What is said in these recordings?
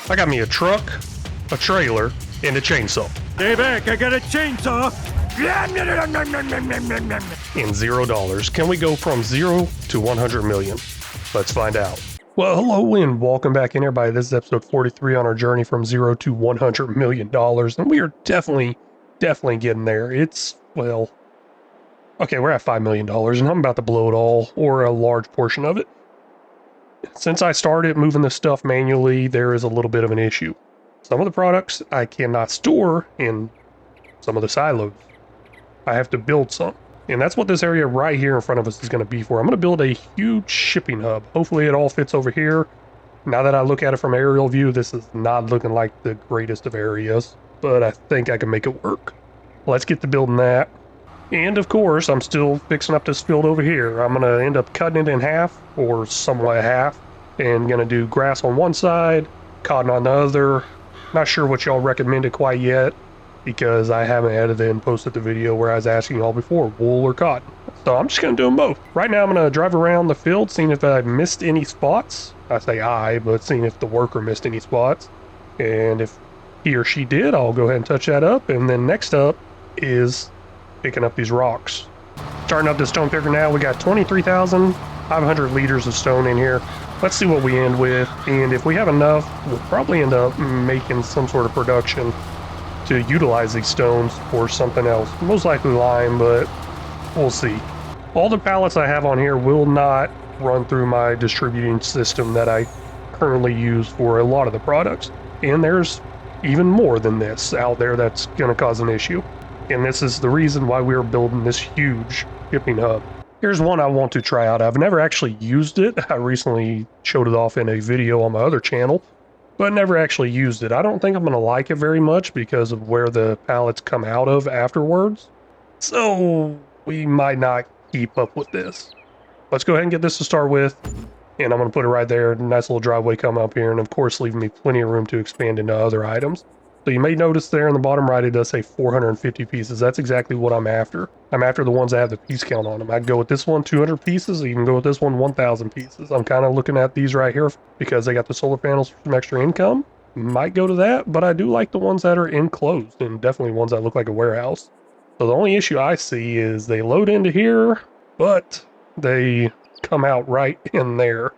I got me a truck, a trailer, and a chainsaw. Stay back, I got a chainsaw. And $0. Can we go from 0 to 100 million? Let's find out. Well, hello and welcome back in, everybody. This is episode 43 on our journey from 0 to $100 million. And we are definitely getting there. It's, well, okay, we're at $5 million and I'm about to blow it all, or a large portion of it. Since I started moving this stuff manually, there is a little bit of an issue. Some of the products I cannot store in some of the silos. I have to build some. And that's what this area right here in front of us is going to be for. I'm going to build a huge shipping hub. Hopefully it all fits over here. Now that I look at it from aerial view, this is not looking like the greatest of areas, but I think I can make it work. Let's get to building that. And of course, I'm still fixing up this field over here. I'm going to end up cutting it in half, or somewhat half, and going to do grass on one side, cotton on the other. Not sure what y'all recommended quite yet, because I haven't edited and posted the video where I was asking y'all before, wool or cotton. So I'm just going to do them both. Right now I'm going to drive around the field, seeing if I missed any spots. I say I, but seeing if the worker missed any spots. And if he or she did, I'll go ahead and touch that up. And then next up is picking up these rocks. Starting up the stone picker now. We got 23,500 liters of stone in here. Let's see what we end with. And if we have enough, we'll probably end up making some sort of production to utilize these stones for something else. Most likely lime, but we'll see. All the pallets I have on here will not run through my distributing system that I currently use for a lot of the products. And there's even more than this out there that's going to cause an issue. And this is the reason why we're building this huge shipping hub. Here's one I want to try out. I've never actually used it. I recently showed it off in a video on my other channel, but never actually used it. I don't think I'm going to like it very much because of where the pallets come out of afterwards. So we might not keep up with this. Let's go ahead and get this to start with. And I'm going to put it right there. Nice little driveway come up here. And of course, leaving me plenty of room to expand into other items. So you may notice there in the bottom right, it does say 450 pieces. That's exactly what I'm after. I'm after the ones that have the piece count on them. I can go with this one, 200 pieces. You can go with this one, 1,000 pieces. I'm kind of looking at these right here because they got the solar panels for some extra income. Might go to that, but I do like the ones that are enclosed and definitely ones that look like a warehouse. So the only issue I see is they load into here, but they come out right in there.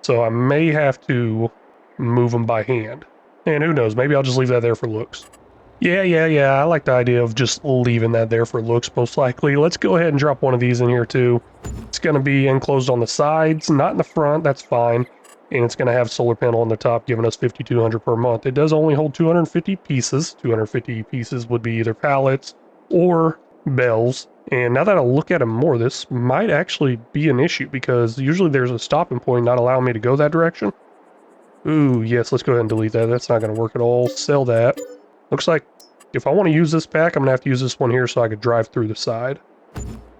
So I may have to move them by hand. And who knows, maybe I'll just leave that there for looks. Yeah, I like the idea of just leaving that there for looks, most likely. Let's go ahead and drop one of these in here too. It's going to be enclosed on the sides, not in the front, that's fine. And it's going to have solar panel on the top, giving us 5,200 per month. It does only hold 250 pieces. 250 pieces would be either pallets or bells. And now that I look at them more, this might actually be an issue because usually there's a stopping point not allowing me to go that direction. Ooh, yes, let's go ahead and delete that. That's not going to work at all. Sell that. Looks like if I want to use this pack, I'm going to have to use this one here so I could drive through the side.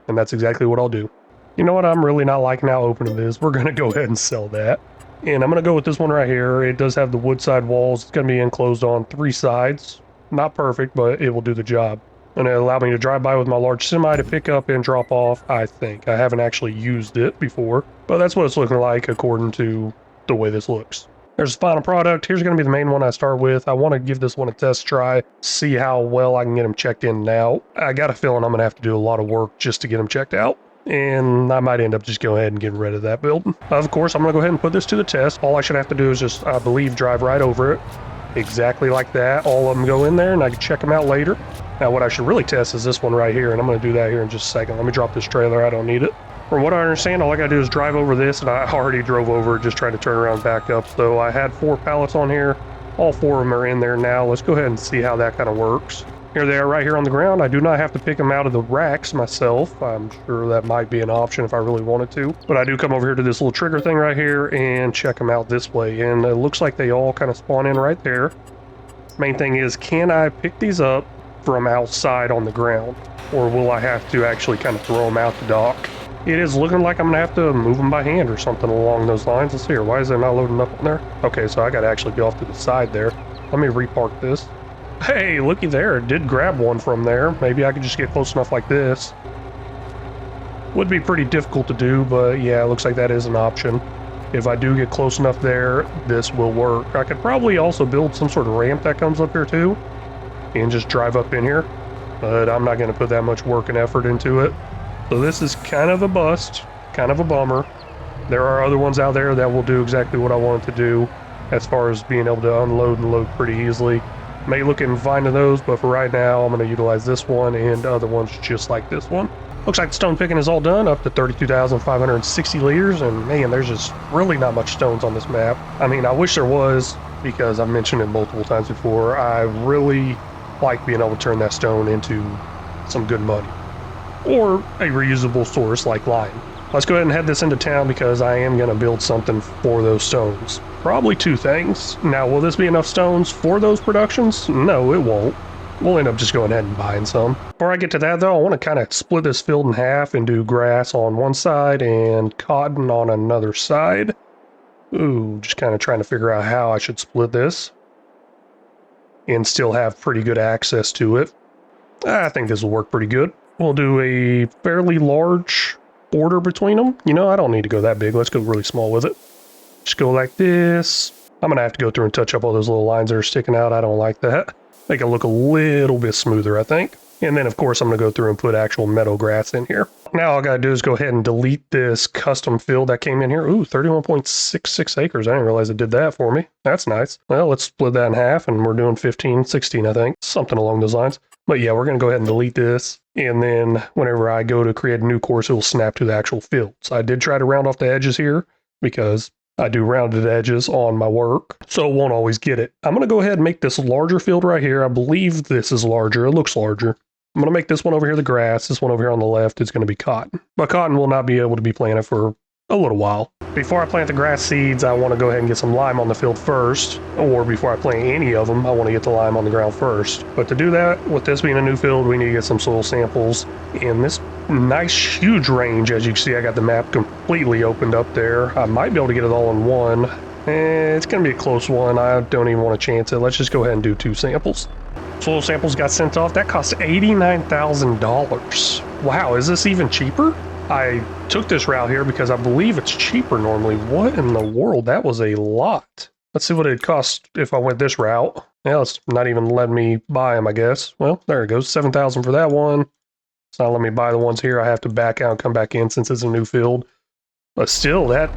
And that's exactly what I'll do. You know what I'm really not liking how open it is? We're going to go ahead and sell that. And I'm going to go with this one right here. It does have the wood side walls. It's going to be enclosed on 3 sides. Not perfect, but it will do the job. And it'll allow me to drive by with my large semi to pick up and drop off, I think. I haven't actually used it before, but that's what it's looking like according to the way this looks. There's the final product. Here's going to be the main one I start with. I want to give this one a test try, see how well I can get them checked in now. I got a feeling I'm going to have to do a lot of work just to get them checked out. And I might end up just go ahead and getting rid of that build. Of course, I'm going to go ahead and put this to the test. All I should have to do is just, I believe, drive right over it. Exactly like that. All of them go in there and I can check them out later. Now what I should really test is this one right here, and I'm going to do that here in just a second. Let me drop this trailer. I don't need it. From what I understand, all I gotta do is drive over this, and I already drove over it, just trying to turn around and back up. So I had 4 pallets on here. All 4 of them are in there now. Let's go ahead and see how that kind of works. Here they are right here on the ground. I do not have to pick them out of the racks myself. I'm sure that might be an option if I really wanted to. But I do come over here to this little trigger thing right here and check them out this way. And it looks like they all kind of spawn in right there. Main thing is, can I pick these up from outside on the ground? Or will I have to actually kind of throw them out the dock? It is looking like I'm going to have to move them by hand or something along those lines. Let's see here. Why is it not loading up on there? Okay, so I got to actually be off to the side there. Let me repark this. Hey, looky there. It did grab one from there. Maybe I could just get close enough like this. Would be pretty difficult to do, but yeah, it looks like that is an option. If I do get close enough there, this will work. I could probably also build some sort of ramp that comes up here too, and just drive up in here, but I'm not going to put that much work and effort into it. So this is kind of a bust, kind of a bummer. There are other ones out there that will do exactly what I want it to do as far as being able to unload and load pretty easily. May look into finding those, but for right now, I'm going to utilize this one and other ones just like this one. Looks like the stone picking is all done, up to 32,560 liters, and man, there's just really not much stones on this map. I mean, I wish there was, because I've mentioned it multiple times before. I really like being able to turn that stone into some good money, or a reusable source like lime. Let's go ahead and head this into town because I am going to build something for those stones. Probably two things. Now, will this be enough stones for those productions? No, it won't. We'll end up just going ahead and buying some. Before I get to that though, I want to kind of split this field in half and do grass on one side and cotton on another side. Ooh, just kind of trying to figure out how I should split this and still have pretty good access to it. I think this will work pretty good. We'll do a fairly large border between them. You know, I don't need to go that big. Let's go really small with it. Just go like this. I'm going to have to go through and touch up all those little lines that are sticking out. I don't like that. Make it look a little bit smoother, I think. And then, of course, I'm going to go through and put actual meadow grass in here. Now, all I got to do is go ahead and delete this custom field that came in here. Ooh, 31.66 acres. I didn't realize it did that for me. That's nice. Well, let's split that in half, and we're doing 15, 16, I think. Something along those lines. But yeah, we're going to go ahead and delete this. And then whenever I go to create a new course, it will snap to the actual field. So I did try to round off the edges here because I do rounded edges on my work, so it won't always get it. I'm going to go ahead and make this larger field right here. I believe this is larger. It looks larger. I'm going to make this one over here the grass. This one over here on the left is going to be cotton. But cotton will not be able to be planted for a little while. Before I plant the grass seeds, I want to go ahead and get some lime on the field first, or before I plant any of them, I want to get the lime on the ground first. But to do that, with this being a new field, we need to get some soil samples in this nice huge range. As you can see, I got the map completely opened up there. I might be able to get it all in one. It's going to be a close one. I don't even want to chance it. Let's just go ahead and do 2 samples. Soil samples got sent off. That cost $89,000. Wow, is this even cheaper? I took this route here because I believe it's cheaper normally. What in the world? That was a lot. Let's see what it'd cost if I went this route. Yeah, it's not even letting me buy them, I guess. Well, there it goes. $7,000 for that one. It's not letting me buy the ones here. I have to back out and come back in since it's a new field. But still, that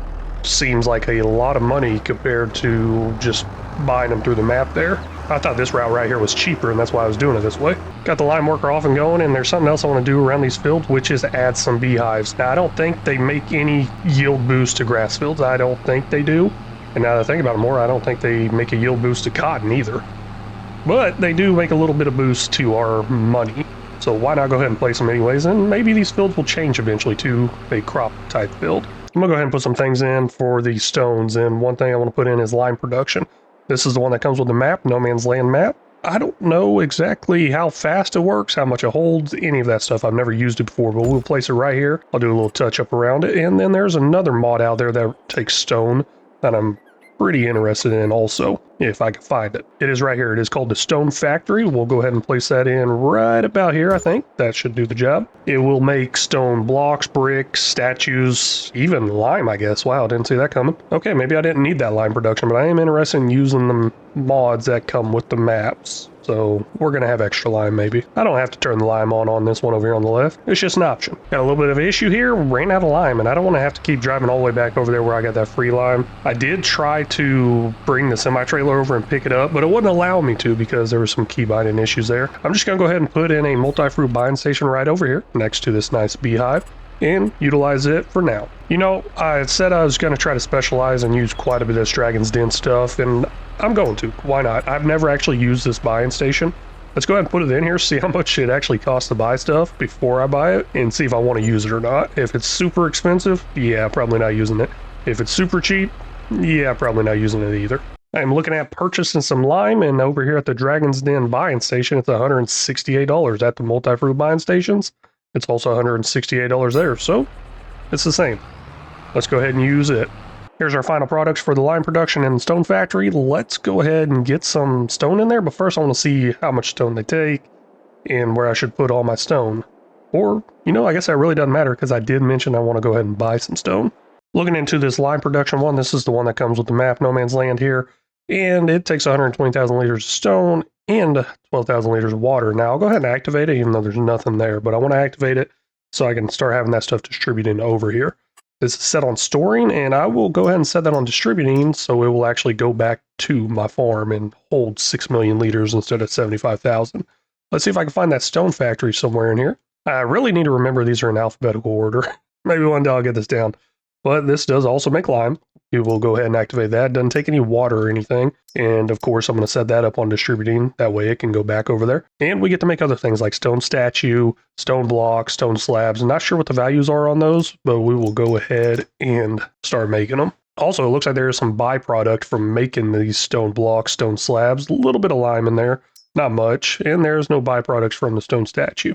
seems like a lot of money compared to just buying them through the map there. I thought this route right here was cheaper, and that's why I was doing it this way. Got the lime worker off and going, and there's something else I want to do around these fields, which is add some beehives. Now, I don't think they make any yield boost to grass fields. I don't think they do. And now that I think about it more, I don't think they make a yield boost to cotton either. But they do make a little bit of boost to our money. So why not go ahead and place them anyways, and maybe these fields will change eventually to a crop type field. I'm going to go ahead and put some things in for these stones, and one thing I want to put in is lime production. This is the one that comes with the map, No Man's Land map. I don't know exactly how fast it works, how much it holds, any of that stuff. I've never used it before, but we'll place it right here. I'll do a little touch up around it, and then there's another mod out there that takes stone that I'm pretty interested in also, if I can find it. It is right here. It is called the Stone Factory. We'll go ahead and place that in right about here, I think. That should do the job. It will make stone blocks, bricks, statues, even lime, I guess. Wow, didn't see that coming. Okay, maybe I didn't need that lime production, but I am interested in using the mods that come with the maps. So we're going to have extra lime maybe. I don't have to turn the lime on this one over here on the left. It's just an option. Got a little bit of an issue here. Ran out of lime, and I don't want to have to keep driving all the way back over there where I got that free lime. I did try to bring the semi-trailer over and pick it up, but it wouldn't allow me to because there were some key binding issues there. I'm just going to go ahead and put in a multi-fruit binding station right over here next to this nice beehive and utilize it for now. You know, I said I was going to try to specialize and use quite a bit of this Dragon's Den stuff, and I'm going to. Why not? I've never actually used this buying station. Let's go ahead and put it in here, see how much it actually costs to buy stuff before I buy it, and see if I want to use it or not. If it's super expensive, yeah, probably not using it. If it's super cheap, yeah, probably not using it either. I'm looking at purchasing some lime, and over here at the Dragon's Den buying station, it's $168 at the multi-fruit buying stations. It's also $168 there, so it's the same. Let's go ahead and use it. Here's our final products for the lime production and stone factory. Let's go ahead and get some stone in there, but first I want to see how much stone they take and where I should put all my stone. Or, you know, I guess that really doesn't matter because I did mention I want to go ahead and buy some stone. Looking into this lime production one, this is the one that comes with the map No Man's Land here, and it takes 120,000 liters of stone and 12,000 liters of water. Now I'll go ahead and activate it, even though there's nothing there, but I want to activate it so I can start having that stuff distributing over here. This is set on storing, and I will go ahead and set that on distributing, so it will actually go back to my farm and hold 6 million liters instead of 75,000. Let's see if I can find that stone factory somewhere in here. I really need to remember these are in alphabetical order. Maybe one day I'll get this down. But this does also make lime. You will go ahead and activate that. Doesn't take any water or anything. And of course, I'm going to set that up on distributing. That way it can go back over there. And we get to make other things like stone statue, stone blocks, stone slabs. I'm not sure what the values are on those, but we will go ahead and start making them. Also, it looks like there is some byproduct from making these stone blocks, stone slabs. A little bit of lime in there. Not much. And there's no byproducts from the stone statue.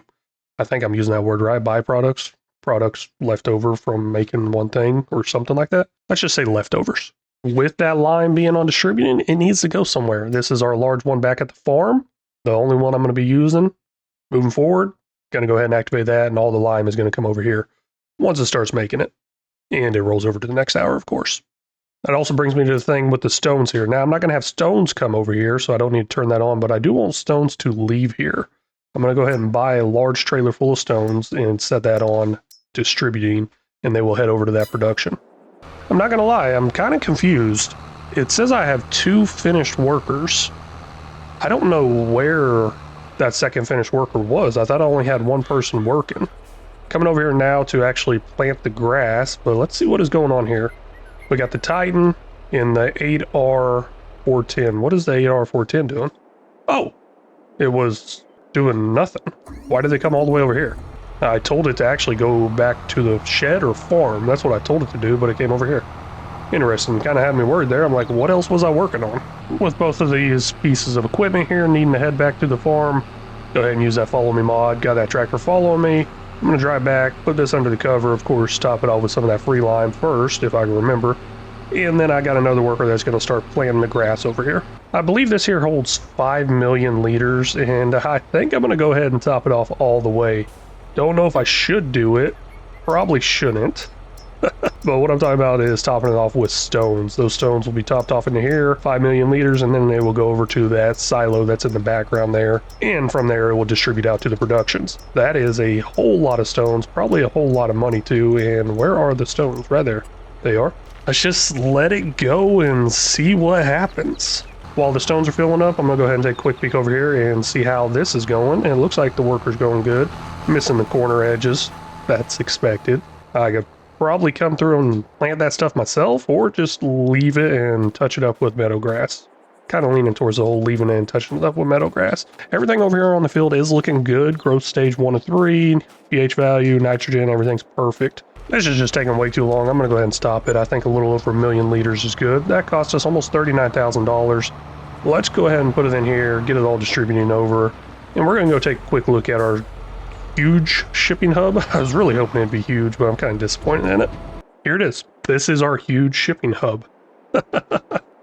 I think I'm using that word right. Byproducts. Products left over from making one thing or something like that. Let's just say leftovers. With that lime being on distributing, it needs to go somewhere. This is our large one back at the farm. The only one I'm going to be using moving forward. Going to go ahead and activate that, and all the lime is going to come over here once it starts making it. And it rolls over to the next tower, of course. That also brings me to the thing with the stones here. Now, I'm not going to have stones come over here, so I don't need to turn that on, but I do want stones to leave here. I'm going to go ahead and buy a large trailer full of stones and set that on distributing, and they will head over to that production. I'm not gonna lie, I'm kind of confused. It says I have 2 finished workers. I don't know where that second finished worker was. I thought I only had 1 person working. Coming over here now to actually plant the grass, but let's see what is going on here. We got the Titan in the 8R410. What is the 8R410 doing? Oh, it was doing nothing. Why did they come all the way over here? I told it to actually go back to the shed or farm. That's what I told it to do, but it came over here. Interesting. Kind of had me worried there. I'm like, what else was I working on? With both of these pieces of equipment here, needing to head back to the farm, go ahead and use that follow me mod. Got that tractor following me. I'm going to drive back, put this under the cover, of course, top it off with some of that free lime first, if I can remember. And then I got another worker that's going to start planting the grass over here. I believe this here holds 5 million liters, and I think I'm going to go ahead and top it off all the way. Don't know if I should do it. Probably shouldn't. But what I'm talking about is topping it off with stones. Those stones will be topped off into here, 5 million liters, and then they will go over to that silo that's in the background there. And from there, it will distribute out to the productions. That is a whole lot of stones, probably a whole lot of money too. And where are the stones? Right there. They are. Let's just let it go and see what happens. While the stones are filling up, I'm going to go ahead and take a quick peek over here and see how this is going. And it looks like the worker's going good. Missing the corner edges. That's expected. I could probably come through and plant that stuff myself, or just leave it and touch it up with meadow grass. Kind of leaning towards the whole leaving it and touching it up with meadow grass. Everything over here on the field is looking good. Growth stage 1 to 3, pH value, nitrogen, everything's perfect. This is just taking way too long. I'm going to go ahead and stop it. I think a little over 1 million liters is good. That cost us almost $39,000. Let's go ahead and put it in here, get it all distributing over, and we're going to go take a quick look at our huge shipping hub. I was really hoping it'd be huge, but I'm kind of disappointed in it. Here it is. This is our huge shipping hub.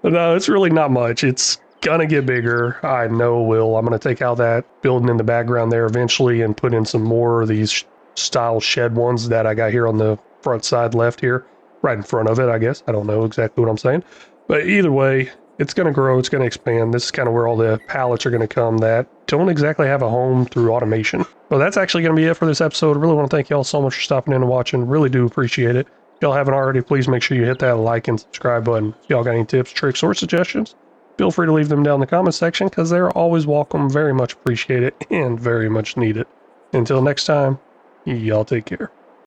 No, it's really not much. It's gonna get bigger. I know it will. I'm gonna take out that building in the background there eventually and put in some more of these style shed ones that I got here on the front side left here, right in front of it, I guess. I don't know exactly what I'm saying, but either way, it's going to grow, it's going to expand. This is kind of where all the pallets are going to come that don't exactly have a home through automation. Well, that's actually going to be it for this episode. I really want to thank y'all so much for stopping in and watching. Really do appreciate it. If y'all haven't already, please make sure you hit that like and subscribe button. If y'all got any tips, tricks, or suggestions, feel free to leave them down in the comment section because they're always welcome. Very much appreciate it and very much need it. Until next time, y'all take care.